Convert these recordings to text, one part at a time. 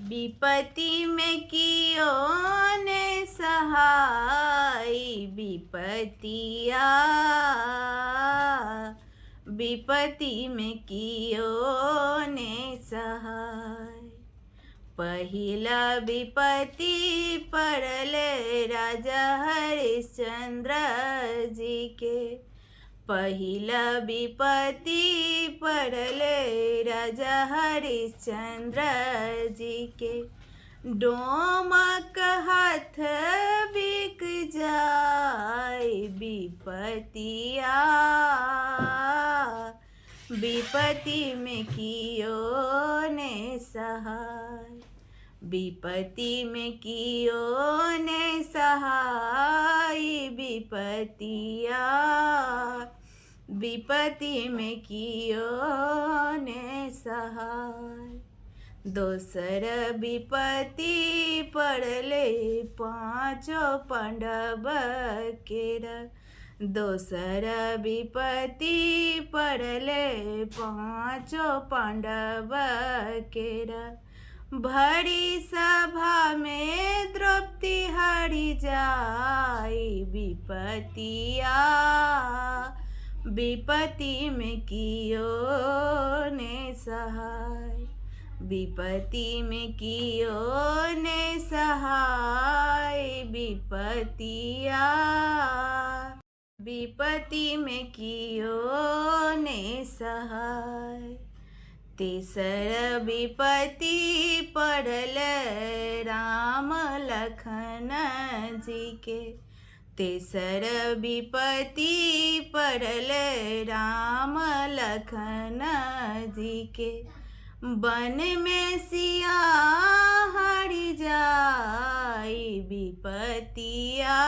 विपत्ति में कियो ने सहाय विपत्तिया। विपत्ति में कियो ने सहाय। पहिला विपत्ति पड़ल राजा हरिश्चंद्र जी के। पहिला विपत्ति पड़ल राजा हरिश्चंद्र जी के। डोमक हाथ बिक जाय विपत्तिया। विपत्ति में कियो ने सहाय। विपत्ति में कियो ने सहाय विपत्तिया। विपत्ति में कियो ने सहाय। दोसर विपत्ति पड़ले पांचों पांडव केरा। दोसर विपत्ति पड़ले पांचों पांडव केरा। भरी सभा में द्रौपदी हरि जाय विपत्तिया। विपत्ति में कियो ने सहाय। विपत्ति में कियो ने सहाय विपत्तिया। विपत्ति में कियो ने सहाय। तीसर विपत्ति पड़ल राम लखन जी के। तीसर विपत्ति पड़ल राम लखन जी के। वन में सिया हरि जाय विपत्तिया।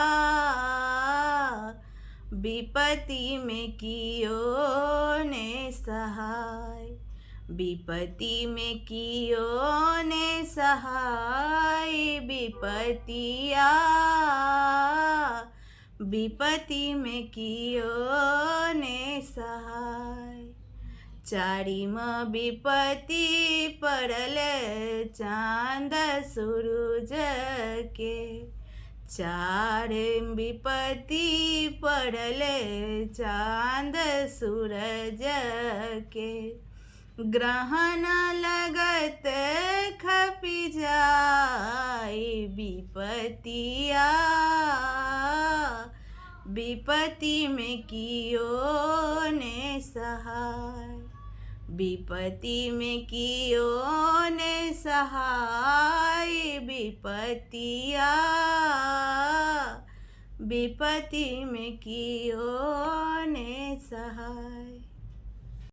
विपत्ति में कियो ने सहाय। विपत्ति में कियो ने सहाय विपत्तिया। विपत्ति में कियो ने सहाय। चारिम विपत्ति पड़ल चांद सूरज के। चार विपत्ति पड़ल चांद सूरज के। ग्रहण लगत खपि जाय विपत्तिया। विपत्ति में कियो ने सहाय। विपत्ति में कियो ने सहाय विपत्तिया। विपत्ति में कियो ने सहाय।